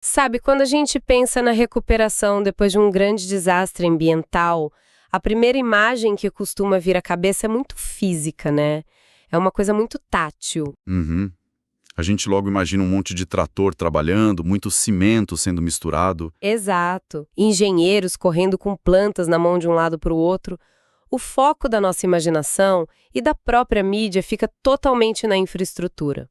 Sabe, quando a gente pensa na recuperação depois de um grande desastre ambiental, a primeira imagem que costuma vir à cabeça é muito física, né? É uma coisa muito tátil. Uhum. A gente logo imagina um monte de trator trabalhando, muito cimento sendo misturado. Exato. Engenheiros correndo com plantas na mão de um lado para o outro. O foco da nossa imaginação e da própria mídia fica totalmente na infraestrutura.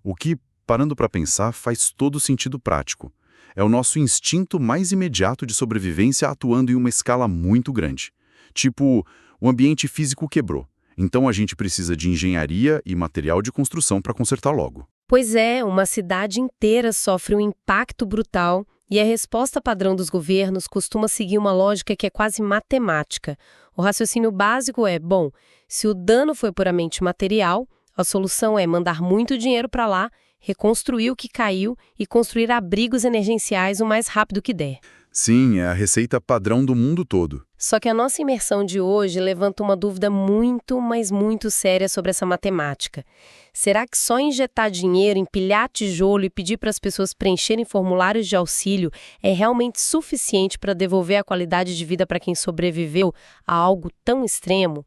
O que, parando para pensar, faz todo sentido prático. É o nosso instinto mais imediato de sobrevivência atuando em uma escala muito grande. Tipo, o ambiente físico quebrou. Então a gente precisa de engenharia e material de construção para consertar logo. Pois é, uma cidade inteira sofre um impacto brutal e a resposta padrão dos governos costuma seguir uma lógica que é quase matemática. O raciocínio básico é, bom, se o dano foi puramente material, a solução é mandar muito dinheiro para lá, reconstruir o que caiu e construir abrigos emergenciais o mais rápido que der. Sim, é a receita padrão do mundo todo. Só que a nossa imersão de hoje levanta uma dúvida muito, mas muito séria sobre essa matemática. Será que só injetar dinheiro, empilhar tijolo e pedir para as pessoas preencherem formulários de auxílio é realmente suficiente para devolver a qualidade de vida para quem sobreviveu a algo tão extremo?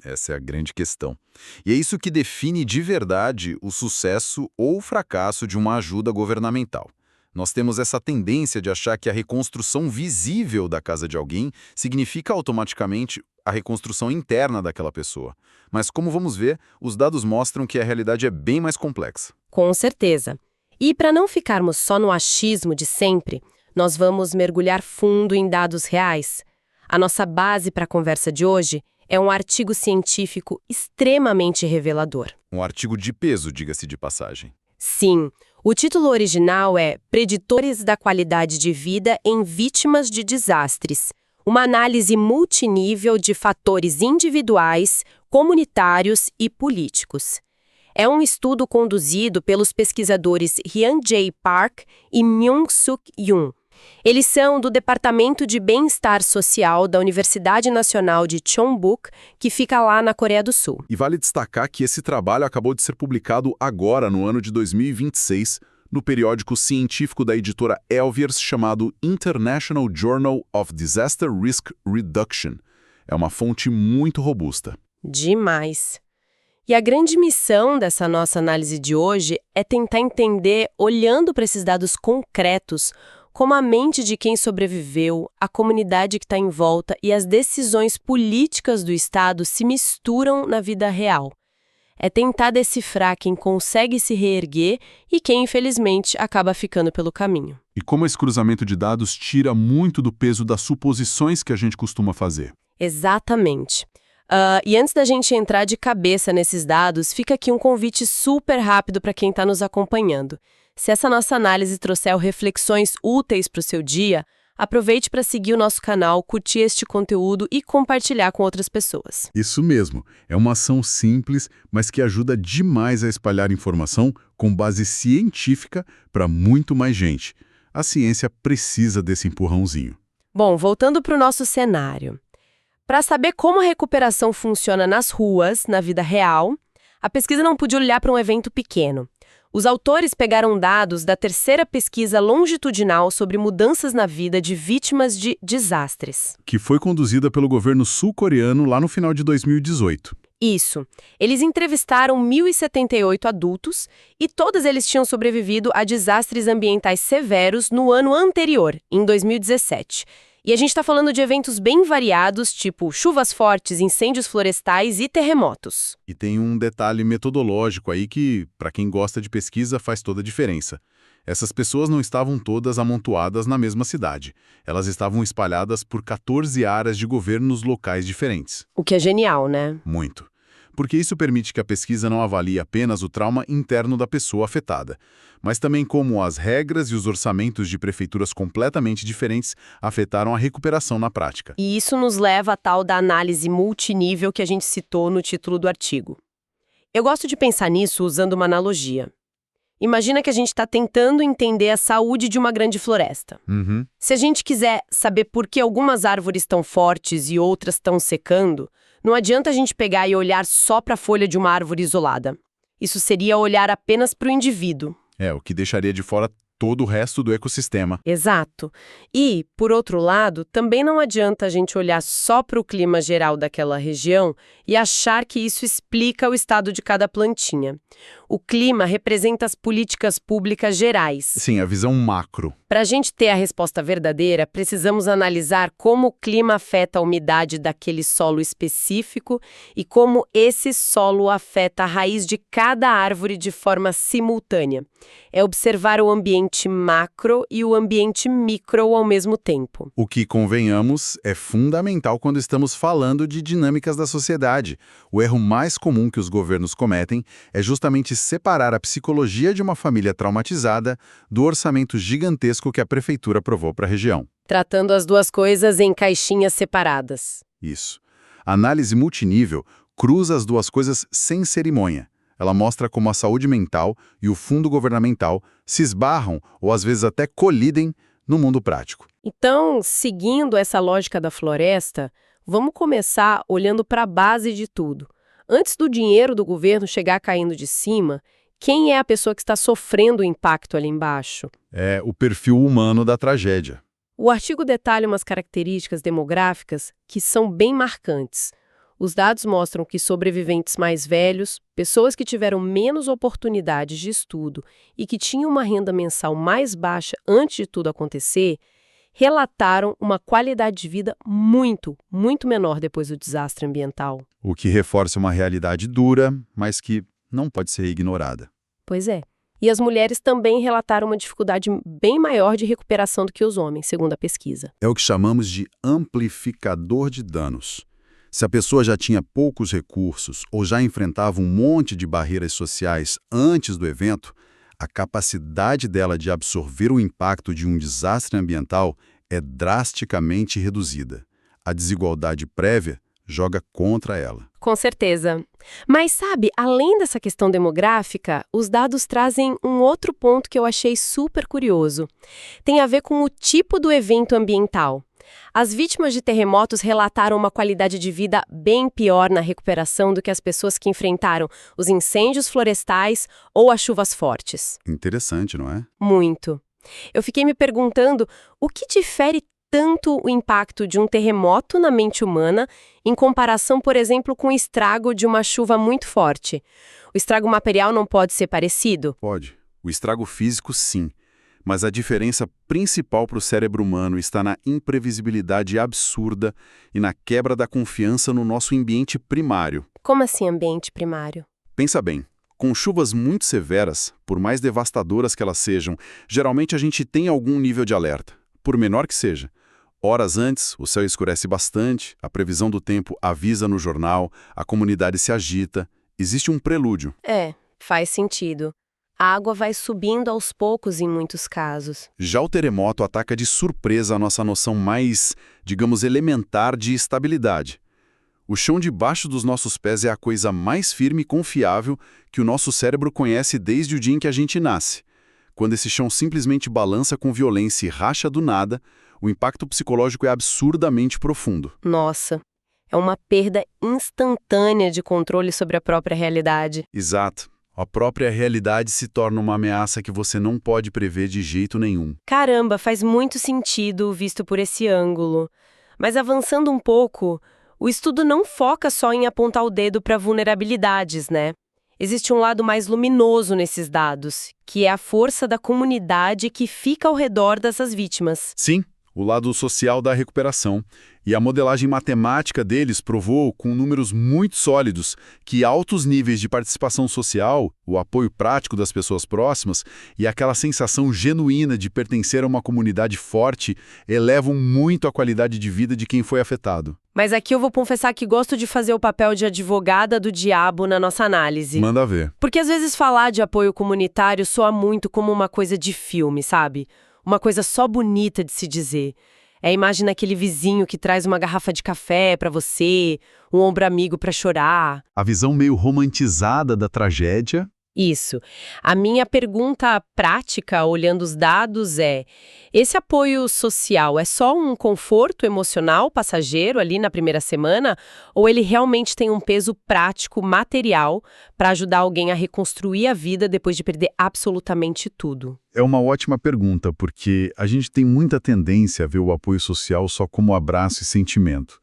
Essa é a grande questão. E é isso que define de verdade o sucesso ou o fracasso de uma ajuda governamental. Nós temos essa tendência de achar que a reconstrução visível da casa de alguém significa automaticamente a reconstrução interna daquela pessoa. Mas como vamos ver, os dados mostram que a realidade é bem mais complexa. Com certeza. E para não ficarmos só no achismo de sempre, nós vamos mergulhar fundo em dados reais. A nossa base para a conversa de hoje é um artigo científico extremamente revelador. Um artigo de peso, diga-se de passagem. Sim, o título original é Preditores da Qualidade de Vida em Vítimas de Desastres, uma análise multinível de fatores individuais, comunitários e políticos. É um estudo conduzido pelos pesquisadores Hyun Jae Park e Myung-Suk Yoon. Eles são do Departamento de Bem-Estar Social da Universidade Nacional de Chongbuk, que fica lá na Coreia do Sul. E vale destacar que esse trabalho acabou de ser publicado agora, no ano de 2026, no periódico científico da editora Elsevier chamado International Journal of Disaster Risk Reduction. É uma fonte muito robusta. Demais. E a grande missão dessa nossa análise de hoje é tentar entender, olhando para esses dados concretos, como a mente de quem sobreviveu, a comunidade que está em volta e as decisões políticas do Estado se misturam na vida real. É tentar decifrar quem consegue se reerguer e quem, infelizmente, acaba ficando pelo caminho. E como esse cruzamento de dados tira muito do peso das suposições que a gente costuma fazer. Exatamente. E antes da gente entrar de cabeça nesses dados, fica aqui um convite super rápido para quem está nos acompanhando. Se essa nossa análise trouxer reflexões úteis para o seu dia, aproveite para seguir o nosso canal, curtir este conteúdo e compartilhar com outras pessoas. Isso mesmo. É uma ação simples, mas que ajuda demais a espalhar informação com base científica para muito mais gente. A ciência precisa desse empurrãozinho. Bom, voltando para o nosso cenário. Para saber como a recuperação funciona nas ruas, na vida real, a pesquisa não podia olhar para um evento pequeno. Os autores pegaram dados da terceira pesquisa longitudinal sobre mudanças na vida de vítimas de desastres. Que foi conduzida pelo governo sul-coreano lá no final de 2018. Isso. Eles entrevistaram 1.078 adultos e todos eles tinham sobrevivido a desastres ambientais severos no ano anterior, em 2017. E a gente está falando de eventos bem variados, tipo chuvas fortes, incêndios florestais e terremotos. E tem um detalhe metodológico aí que, para quem gosta de pesquisa, faz toda a diferença. Essas pessoas não estavam todas amontoadas na mesma cidade. Elas estavam espalhadas por 14 áreas de governos locais diferentes. O que é genial, né? Muito. Porque isso permite que a pesquisa não avalie apenas o trauma interno da pessoa afetada, mas também como as regras e os orçamentos de prefeituras completamente diferentes afetaram a recuperação na prática. E isso nos leva à tal da análise multinível que a gente citou no título do artigo. Eu gosto de pensar nisso usando uma analogia. Imagina que a gente está tentando entender a saúde de uma grande floresta. Se a gente quiser saber por que algumas árvores estão fortes e outras estão secando, não adianta a gente pegar e olhar só para a folha de uma árvore isolada. Isso seria olhar apenas para o indivíduo. O que deixaria de fora todo o resto do ecossistema. Exato. E, por outro lado, também não adianta a gente olhar só para o clima geral daquela região e achar que isso explica o estado de cada plantinha. O clima representa as políticas públicas gerais. Sim, a visão macro. Para a gente ter a resposta verdadeira, precisamos analisar como o clima afeta a umidade daquele solo específico e como esse solo afeta a raiz de cada árvore de forma simultânea. É observar o ambiente macro e o ambiente micro ao mesmo tempo. O que, convenhamos, é fundamental quando estamos falando de dinâmicas da sociedade. O erro mais comum que os governos cometem é justamente separar a psicologia de uma família traumatizada do orçamento gigantesco que a prefeitura aprovou para a região. Tratando as duas coisas em caixinhas separadas. Isso. A análise multinível cruza as duas coisas sem cerimônia. Ela mostra como a saúde mental e o fundo governamental se esbarram ou às vezes até colidem no mundo prático. Então, seguindo essa lógica da floresta, vamos começar olhando para a base de tudo. Antes do dinheiro do governo chegar caindo de cima, quem é a pessoa que está sofrendo o impacto ali embaixo? É o perfil humano da tragédia. O artigo detalha umas características demográficas que são bem marcantes. Os dados mostram que sobreviventes mais velhos, pessoas que tiveram menos oportunidades de estudo e que tinham uma renda mensal mais baixa antes de tudo acontecer, relataram uma qualidade de vida muito, muito menor depois do desastre ambiental. O que reforça uma realidade dura, mas que não pode ser ignorada. Pois é. E as mulheres também relataram uma dificuldade bem maior de recuperação do que os homens, segundo a pesquisa. É o que chamamos de amplificador de danos. Se a pessoa já tinha poucos recursos ou já enfrentava um monte de barreiras sociais antes do evento, a capacidade dela de absorver o impacto de um desastre ambiental é drasticamente reduzida. A desigualdade prévia joga contra ela. Com certeza. Mas sabe, além dessa questão demográfica, os dados trazem um outro ponto que eu achei super curioso. Tem a ver com o tipo do evento ambiental. As vítimas de terremotos relataram uma qualidade de vida bem pior na recuperação do que as pessoas que enfrentaram os incêndios florestais ou as chuvas fortes. Interessante, não é? Muito. Eu fiquei me perguntando o que difere tanto o impacto de um terremoto na mente humana em comparação, por exemplo, com o estrago de uma chuva muito forte. O estrago material não pode ser parecido? Pode. O estrago físico, sim. Mas a diferença principal para o cérebro humano está na imprevisibilidade absurda e na quebra da confiança no nosso ambiente primário. Como assim ambiente primário? Pensa bem, com chuvas muito severas, por mais devastadoras que elas sejam, geralmente a gente tem algum nível de alerta, por menor que seja. Horas antes, o céu escurece bastante, a previsão do tempo avisa no jornal, a comunidade se agita, existe um prelúdio. Faz sentido. A água vai subindo aos poucos em muitos casos. Já o terremoto ataca de surpresa a nossa noção mais, digamos, elementar de estabilidade. O chão debaixo dos nossos pés é a coisa mais firme e confiável que o nosso cérebro conhece desde o dia em que a gente nasce. Quando esse chão simplesmente balança com violência e racha do nada, o impacto psicológico é absurdamente profundo. Nossa, é uma perda instantânea de controle sobre a própria realidade. Exato. A própria realidade se torna uma ameaça que você não pode prever de jeito nenhum. Caramba, faz muito sentido visto por esse ângulo. Mas avançando um pouco, o estudo não foca só em apontar o dedo para vulnerabilidades, né? Existe um lado mais luminoso nesses dados, que é a força da comunidade que fica ao redor dessas vítimas. Sim, o lado social da recuperação. E a modelagem matemática deles provou, com números muito sólidos, que altos níveis de participação social, o apoio prático das pessoas próximas e aquela sensação genuína de pertencer a uma comunidade forte elevam muito a qualidade de vida de quem foi afetado. Mas aqui eu vou confessar que gosto de fazer o papel de advogada do diabo na nossa análise. Manda ver. Porque às vezes falar de apoio comunitário soa muito como uma coisa de filme, sabe? Uma coisa só bonita de se dizer. É a imagem daquele vizinho que traz uma garrafa de café pra você, um ombro amigo pra chorar. A visão meio romantizada da tragédia. Isso. A minha pergunta prática, olhando os dados, é: esse apoio social é só um conforto emocional passageiro ali na primeira semana? Ou ele realmente tem um peso prático, material, para ajudar alguém a reconstruir a vida depois de perder absolutamente tudo? É uma ótima pergunta, porque a gente tem muita tendência a ver o apoio social só como abraço e sentimento.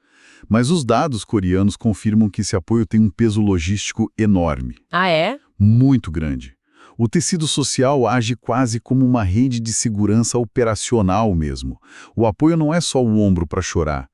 Mas os dados coreanos confirmam que esse apoio tem um peso logístico enorme. Ah, é? Muito grande. O tecido social age quase como uma rede de segurança operacional mesmo. O apoio não é só o ombro para chorar.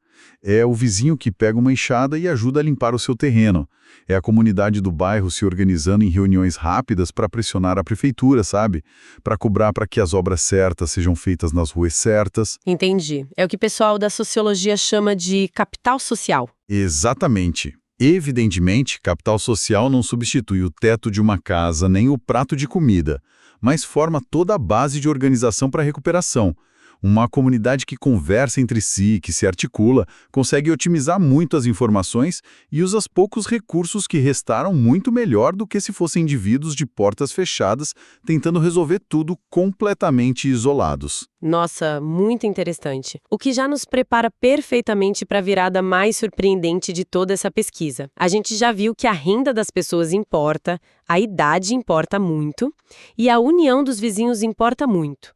É o vizinho que pega uma enxada e ajuda a limpar o seu terreno. É a comunidade do bairro se organizando em reuniões rápidas para pressionar a prefeitura, sabe? Para cobrar para que as obras certas sejam feitas nas ruas certas. Entendi. É o que o pessoal da sociologia chama de capital social. Exatamente. Evidentemente, capital social não substitui o teto de uma casa nem o prato de comida, mas forma toda a base de organização para a recuperação. Uma comunidade que conversa entre si, que se articula, consegue otimizar muito as informações e usa os poucos recursos que restaram muito melhor do que se fossem indivíduos de portas fechadas tentando resolver tudo completamente isolados. Nossa, muito interessante. O que já nos prepara perfeitamente para a virada mais surpreendente de toda essa pesquisa. A gente já viu que a renda das pessoas importa, a idade importa muito e a união dos vizinhos importa muito.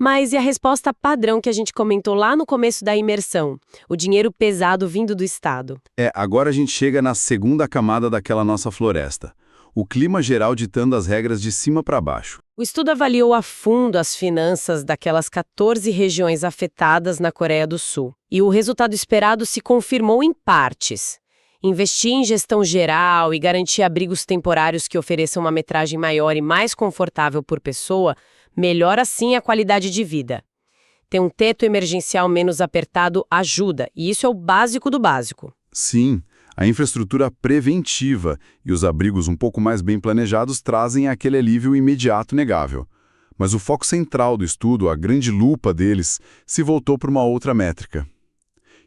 Mas e a resposta padrão que a gente comentou lá no começo da imersão? O dinheiro pesado vindo do Estado. Agora a gente chega na segunda camada daquela nossa floresta. O clima geral ditando as regras de cima para baixo. O estudo avaliou a fundo as finanças daquelas 14 regiões afetadas na Coreia do Sul. E o resultado esperado se confirmou em partes. Investir em gestão geral e garantir abrigos temporários que ofereçam uma metragem maior e mais confortável por pessoa melhora sim a qualidade de vida. Ter um teto emergencial menos apertado ajuda, e isso é o básico do básico. Sim, a infraestrutura preventiva e os abrigos um pouco mais bem planejados trazem aquele alívio imediato negável. Mas o foco central do estudo, a grande lupa deles, se voltou para uma outra métrica,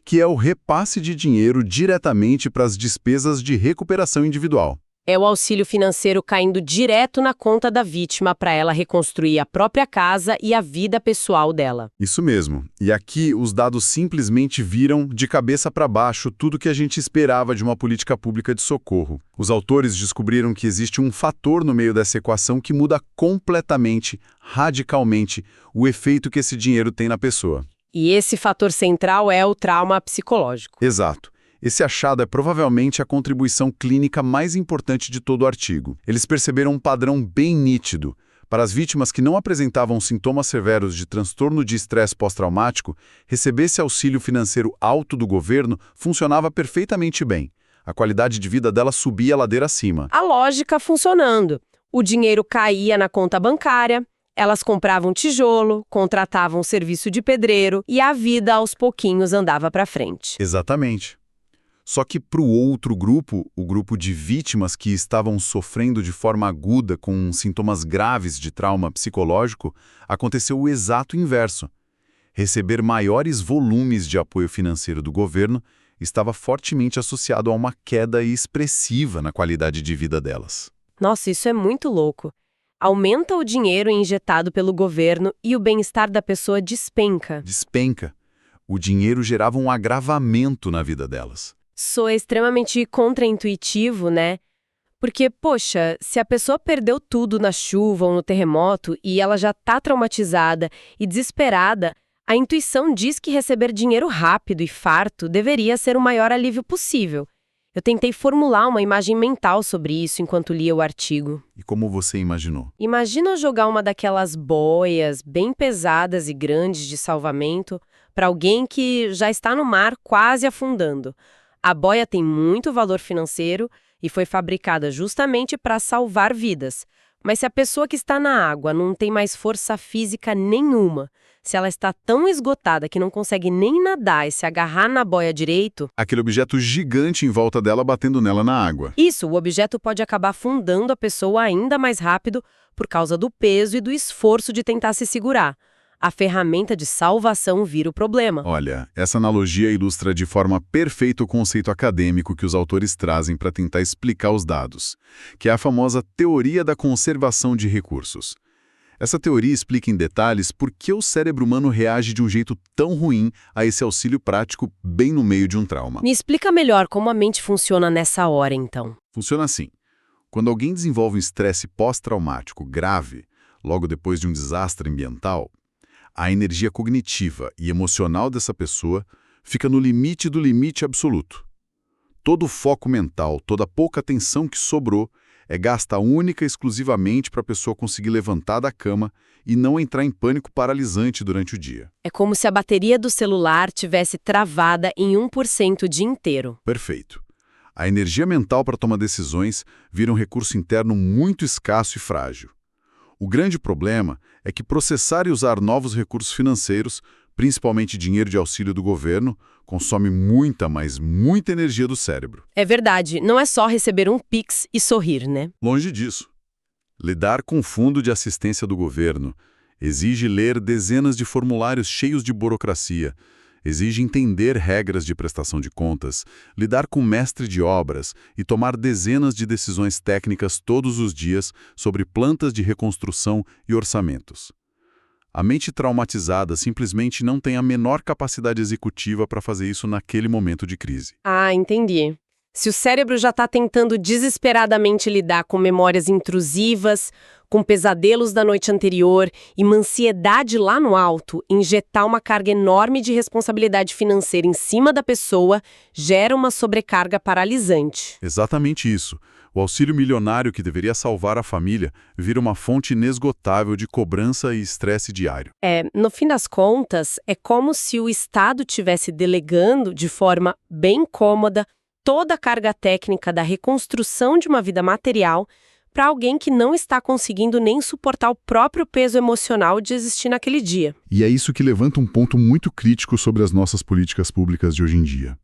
que é o repasse de dinheiro diretamente para as despesas de recuperação individual. É o auxílio financeiro caindo direto na conta da vítima para ela reconstruir a própria casa e a vida pessoal dela. Isso mesmo. E aqui os dados simplesmente viram de cabeça para baixo tudo que a gente esperava de uma política pública de socorro. Os autores descobriram que existe um fator no meio dessa equação que muda completamente, radicalmente, o efeito que esse dinheiro tem na pessoa. E esse fator central é o trauma psicológico. Exato. Esse achado é provavelmente a contribuição clínica mais importante de todo o artigo. Eles perceberam um padrão bem nítido. Para as vítimas que não apresentavam sintomas severos de transtorno de estresse pós-traumático, receber esse auxílio financeiro alto do governo funcionava perfeitamente bem. A qualidade de vida delas subia a ladeira acima. A lógica funcionando. O dinheiro caía na conta bancária, elas compravam tijolo, contratavam serviço de pedreiro e a vida aos pouquinhos andava para frente. Exatamente. Só que para o outro grupo, o grupo de vítimas que estavam sofrendo de forma aguda com sintomas graves de trauma psicológico, aconteceu o exato inverso. Receber maiores volumes de apoio financeiro do governo estava fortemente associado a uma queda expressiva na qualidade de vida delas. Nossa, isso é muito louco. Aumenta o dinheiro injetado pelo governo e o bem-estar da pessoa despenca. Despenca. O dinheiro gerava um agravamento na vida delas. Soa extremamente contraintuitivo, né? Porque, poxa, se a pessoa perdeu tudo na chuva ou no terremoto e ela já tá traumatizada e desesperada, a intuição diz que receber dinheiro rápido e farto deveria ser o maior alívio possível. Eu tentei formular uma imagem mental sobre isso enquanto lia o artigo. E como você imaginou? Imagina jogar uma daquelas boias bem pesadas e grandes de salvamento para alguém que já está no mar quase afundando. A boia tem muito valor financeiro e foi fabricada justamente para salvar vidas. Mas se a pessoa que está na água não tem mais força física nenhuma, se ela está tão esgotada que não consegue nem nadar e se agarrar na boia direito... Aquele objeto gigante em volta dela batendo nela na água. Isso, o objeto pode acabar afundando a pessoa ainda mais rápido por causa do peso e do esforço de tentar se segurar. a ferramenta de salvação vira o problema. Olha, essa analogia ilustra de forma perfeita o conceito acadêmico que os autores trazem para tentar explicar os dados, que é a famosa teoria da conservação de recursos. Essa teoria explica em detalhes por que o cérebro humano reage de um jeito tão ruim a esse auxílio prático bem no meio de um trauma. Me explica melhor como a mente funciona nessa hora, então. Funciona assim. Quando alguém desenvolve um estresse pós-traumático grave, logo depois de um desastre ambiental, a energia cognitiva e emocional dessa pessoa fica no limite do limite absoluto. Todo o foco mental, toda a pouca atenção que sobrou é gasta única e exclusivamente para a pessoa conseguir levantar da cama e não entrar em pânico paralisante durante o dia. É como se a bateria do celular tivesse travada em 1% o dia inteiro. Perfeito. A energia mental para tomar decisões vira um recurso interno muito escasso e frágil. O grande problema é que processar e usar novos recursos financeiros, principalmente dinheiro de auxílio do governo, consome muita, mas muita energia do cérebro. É verdade, não é só receber um Pix e sorrir, né? Longe disso. Lidar com o fundo de assistência do governo exige ler dezenas de formulários cheios de burocracia, exige entender regras de prestação de contas, lidar com mestre de obras e tomar dezenas de decisões técnicas todos os dias sobre plantas de reconstrução e orçamentos. A mente traumatizada simplesmente não tem a menor capacidade executiva para fazer isso naquele momento de crise. Ah, entendi. Se o cérebro já está tentando desesperadamente lidar com memórias intrusivas, com pesadelos da noite anterior e uma ansiedade lá no alto, injetar uma carga enorme de responsabilidade financeira em cima da pessoa gera uma sobrecarga paralisante. Exatamente isso. O auxílio milionário que deveria salvar a família vira uma fonte inesgotável de cobrança e estresse diário. No fim das contas, é como se o Estado estivesse delegando, de forma bem cômoda, toda a carga técnica da reconstrução de uma vida material para alguém que não está conseguindo nem suportar o próprio peso emocional de existir naquele dia. E é isso que levanta um ponto muito crítico sobre as nossas políticas públicas de hoje em dia.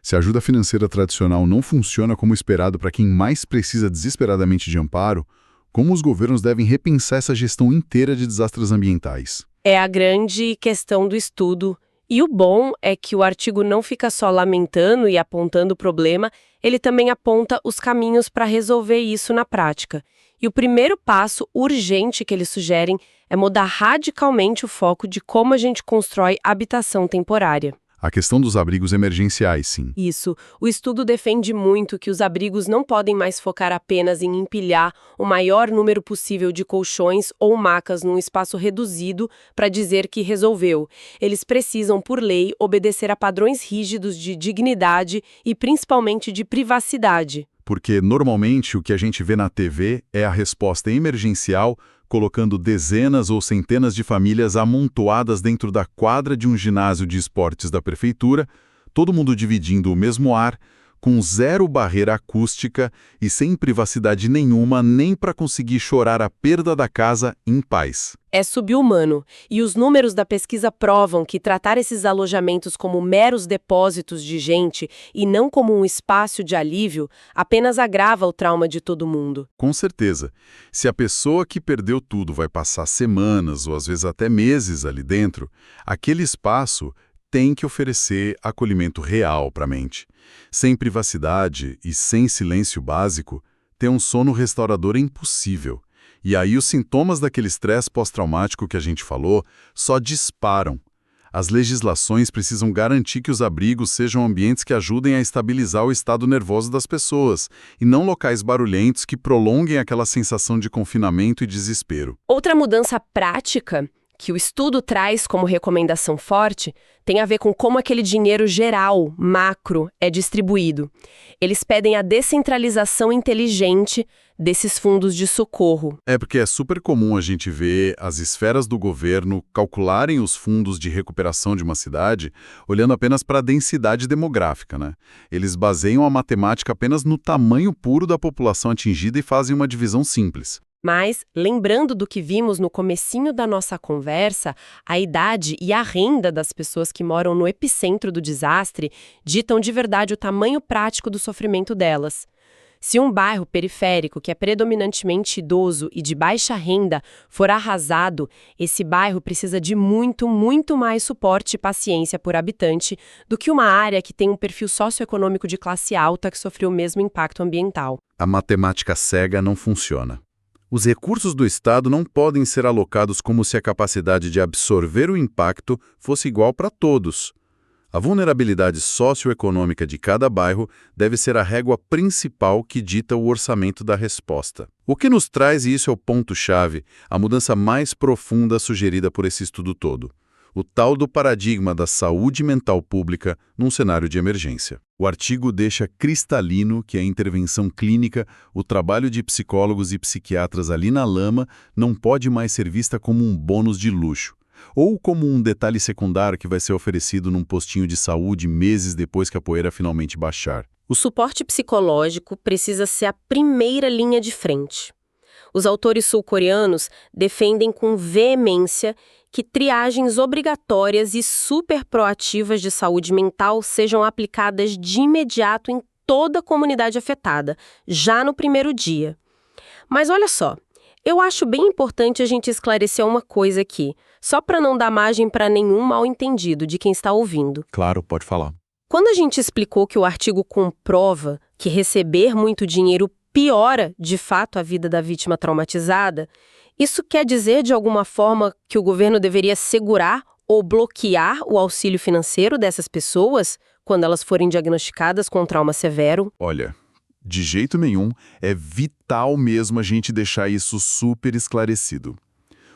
Se a ajuda financeira tradicional não funciona como esperado para quem mais precisa desesperadamente de amparo, como os governos devem repensar essa gestão inteira de desastres ambientais? É a grande questão do estudo. E o bom é que o artigo não fica só lamentando e apontando o problema, ele também aponta os caminhos para resolver isso na prática. E o primeiro passo urgente que eles sugerem é mudar radicalmente o foco de como a gente constrói habitação temporária. A questão dos abrigos emergenciais, sim. Isso. O estudo defende muito que os abrigos não podem mais focar apenas em empilhar o maior número possível de colchões ou macas num espaço reduzido para dizer que resolveu. Eles precisam, por lei, obedecer a padrões rígidos de dignidade e principalmente de privacidade. Porque, normalmente, o que a gente vê na TV é a resposta emergencial colocando dezenas ou centenas de famílias amontoadas dentro da quadra de um ginásio de esportes da prefeitura, todo mundo dividindo o mesmo ar, com zero barreira acústica e sem privacidade nenhuma nem para conseguir chorar a perda da casa em paz. É subhumano, e os números da pesquisa provam que tratar esses alojamentos como meros depósitos de gente e não como um espaço de alívio apenas agrava o trauma de todo mundo. Com certeza. Se a pessoa que perdeu tudo vai passar semanas ou às vezes até meses ali dentro, aquele espaço tem que oferecer acolhimento real para a mente. Sem privacidade e sem silêncio básico, ter um sono restaurador é impossível. E aí os sintomas daquele estresse pós-traumático que a gente falou só disparam. As legislações precisam garantir que os abrigos sejam ambientes que ajudem a estabilizar o estado nervoso das pessoas, e não locais barulhentos que prolonguem aquela sensação de confinamento e desespero. Outra mudança prática que o estudo traz como recomendação forte tem a ver com como aquele dinheiro geral, macro, é distribuído. Eles pedem a descentralização inteligente desses fundos de socorro. É porque é super comum a gente ver as esferas do governo calcularem os fundos de recuperação de uma cidade olhando apenas para a densidade demográfica, né? Eles baseiam a matemática apenas no tamanho puro da população atingida e fazem uma divisão simples. Mas, lembrando do que vimos no comecinho da nossa conversa, a idade e a renda das pessoas que moram no epicentro do desastre ditam de verdade o tamanho prático do sofrimento delas. Se um bairro periférico, que é predominantemente idoso e de baixa renda, for arrasado, esse bairro precisa de muito, muito mais suporte e paciência por habitante do que uma área que tem um perfil socioeconômico de classe alta que sofreu o mesmo impacto ambiental. A matemática cega não funciona. Os recursos do Estado não podem ser alocados como se a capacidade de absorver o impacto fosse igual para todos. A vulnerabilidade socioeconômica de cada bairro deve ser a régua principal que dita o orçamento da resposta. O que nos traz, e isso é o ponto-chave, a mudança mais profunda sugerida por esse estudo todo: o tal do paradigma da saúde mental pública num cenário de emergência. O artigo deixa cristalino que a intervenção clínica, o trabalho de psicólogos e psiquiatras ali na lama, não pode mais ser vista como um bônus de luxo, ou como um detalhe secundário que vai ser oferecido num postinho de saúde meses depois que a poeira finalmente baixar. O suporte psicológico precisa ser a primeira linha de frente. Os autores sul-coreanos defendem com veemência que triagens obrigatórias e super proativas de saúde mental sejam aplicadas de imediato em toda a comunidade afetada, já no primeiro dia. Mas olha só, eu acho bem importante a gente esclarecer uma coisa aqui, só para não dar margem para nenhum mal-entendido de quem está ouvindo. Claro, pode falar. Quando a gente explicou que o artigo comprova que receber muito dinheiro piora, de fato, a vida da vítima traumatizada, isso quer dizer, de alguma forma, que o governo deveria segurar ou bloquear o auxílio financeiro dessas pessoas quando elas forem diagnosticadas com um trauma severo? Olha, de jeito nenhum, é vital mesmo a gente deixar isso super esclarecido.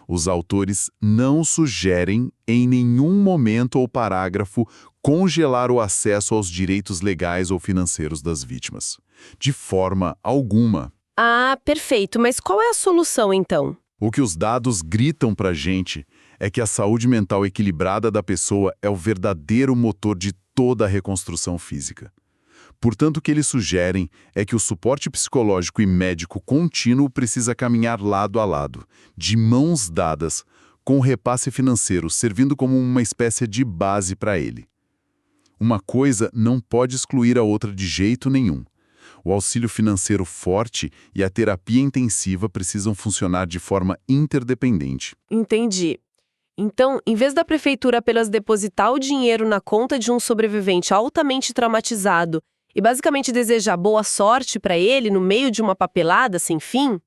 Os autores não sugerem, em nenhum momento ou parágrafo, congelar o acesso aos direitos legais ou financeiros das vítimas. De forma alguma. Ah, perfeito. Mas qual é a solução, então? O que os dados gritam pra gente é que a saúde mental equilibrada da pessoa é o verdadeiro motor de toda a reconstrução física. Portanto, o que eles sugerem é que o suporte psicológico e médico contínuo precisa caminhar lado a lado, de mãos dadas, com o repasse financeiro servindo como uma espécie de base para ele. Uma coisa não pode excluir a outra de jeito nenhum. O auxílio financeiro forte e a terapia intensiva precisam funcionar de forma interdependente. Entendi. Então, em vez da prefeitura apenas depositar o dinheiro na conta de um sobrevivente altamente traumatizado e basicamente desejar boa sorte para ele no meio de uma papelada sem fim,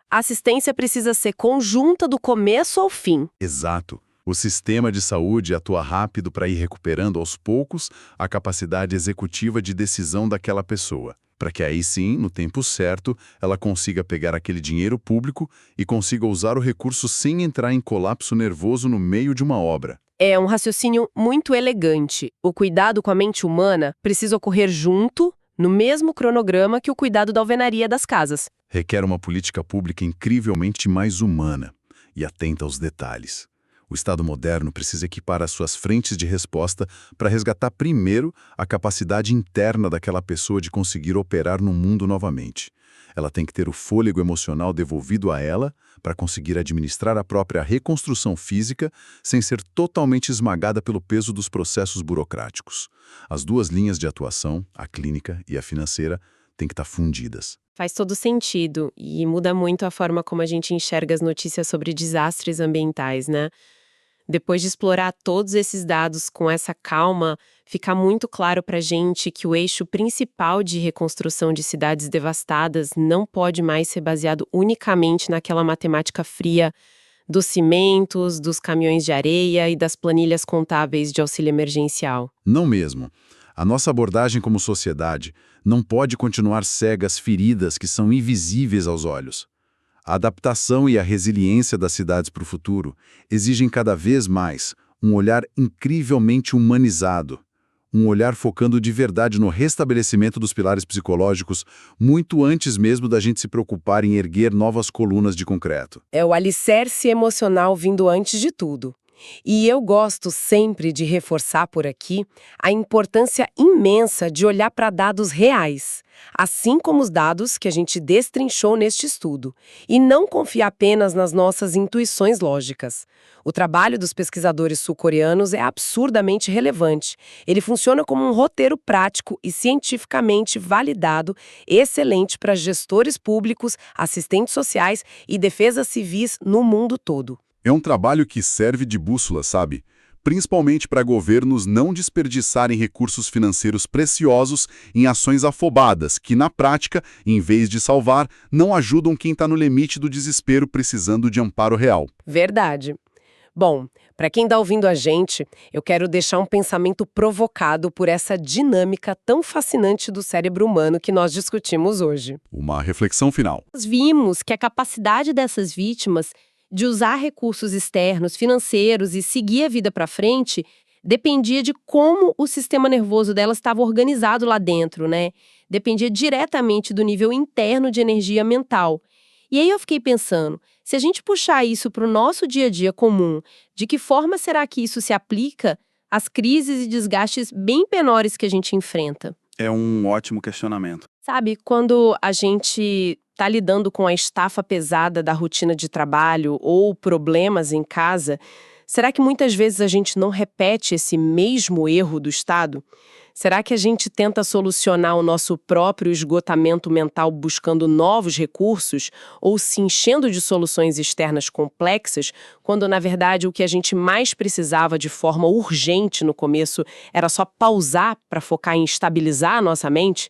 a assistência precisa ser conjunta do começo ao fim. Exato. O sistema de saúde atua rápido para ir recuperando aos poucos a capacidade executiva de decisão daquela pessoa, para que aí sim, no tempo certo, ela consiga pegar aquele dinheiro público e consiga usar o recurso sem entrar em colapso nervoso no meio de uma obra. É um raciocínio muito elegante. O cuidado com a mente humana precisa ocorrer junto, no mesmo cronograma que o cuidado da alvenaria das casas. Requer uma política pública incrivelmente mais humana e atenta aos detalhes. O Estado moderno precisa equipar as suas frentes de resposta para resgatar primeiro a capacidade interna daquela pessoa de conseguir operar no mundo novamente. Ela tem que ter o fôlego emocional devolvido a ela para conseguir administrar a própria reconstrução física sem ser totalmente esmagada pelo peso dos processos burocráticos. As duas linhas de atuação, a clínica e a financeira, têm que estar fundidas. Faz todo sentido e muda muito a forma como a gente enxerga as notícias sobre desastres ambientais, né? Depois de explorar todos esses dados com essa calma, fica muito claro pra gente que o eixo principal de reconstrução de cidades devastadas não pode mais ser baseado unicamente naquela matemática fria dos cimentos, dos caminhões de areia e das planilhas contábeis de auxílio emergencial. Não mesmo. A nossa abordagem como sociedade não pode continuar cega às feridas que são invisíveis aos olhos. A adaptação e a resiliência das cidades para o futuro exigem cada vez mais um olhar incrivelmente humanizado, um olhar focando de verdade no restabelecimento dos pilares psicológicos, muito antes mesmo da gente se preocupar em erguer novas colunas de concreto. É o alicerce emocional vindo antes de tudo. E eu gosto sempre de reforçar por aqui a importância imensa de olhar para dados reais, assim como os dados que a gente destrinchou neste estudo, e não confiar apenas nas nossas intuições lógicas. O trabalho dos pesquisadores sul-coreanos é absurdamente relevante. Ele funciona como um roteiro prático e cientificamente validado, excelente para gestores públicos, assistentes sociais e defesas civis no mundo todo. É um trabalho que serve de bússola, sabe? Principalmente para governos não desperdiçarem recursos financeiros preciosos em ações afobadas, que na prática, em vez de salvar, não ajudam quem está no limite do desespero precisando de amparo real. Verdade. Bom, para quem está ouvindo a gente, eu quero deixar um pensamento provocado por essa dinâmica tão fascinante do cérebro humano que nós discutimos hoje. Uma reflexão final. Nós vimos que a capacidade dessas vítimas de usar recursos externos, financeiros e seguir a vida para frente dependia de como o sistema nervoso delas estava organizado lá dentro, né? Dependia diretamente do nível interno de energia mental. E aí eu fiquei pensando, se a gente puxar isso para o nosso dia a dia comum, de que forma será que isso se aplica às crises e desgastes bem menores que a gente enfrenta? É um ótimo questionamento. Sabe, quando a gente está lidando com a estafa pesada da rotina de trabalho ou problemas em casa, será que muitas vezes a gente não repete esse mesmo erro do Estado? Será que a gente tenta solucionar o nosso próprio esgotamento mental buscando novos recursos ou se enchendo de soluções externas complexas, quando na verdade o que a gente mais precisava de forma urgente no começo era só pausar para focar em estabilizar a nossa mente?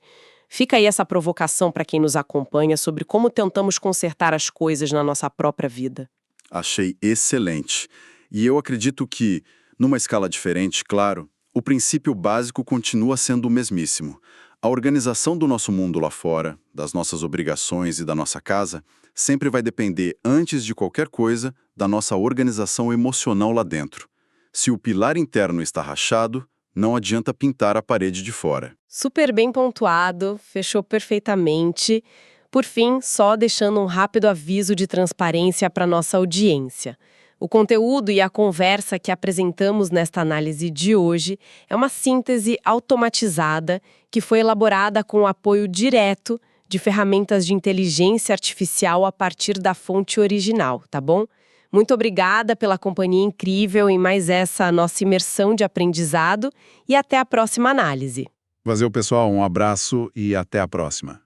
Fica aí essa provocação para quem nos acompanha sobre como tentamos consertar as coisas na nossa própria vida. Achei excelente. E eu acredito que, numa escala diferente, claro, o princípio básico continua sendo o mesmíssimo. A organização do nosso mundo lá fora, das nossas obrigações e da nossa casa, sempre vai depender, antes de qualquer coisa, da nossa organização emocional lá dentro. Se o pilar interno está rachado, não adianta pintar a parede de fora. Super bem pontuado, fechou perfeitamente. Por fim, só deixando um rápido aviso de transparência para nossa audiência. O conteúdo e a conversa que apresentamos nesta análise de hoje é uma síntese automatizada que foi elaborada com o apoio direto de ferramentas de inteligência artificial a partir da fonte original, tá bom? Muito obrigada pela companhia incrível em mais essa nossa imersão de aprendizado e até a próxima análise. Valeu, pessoal. Um abraço e até a próxima.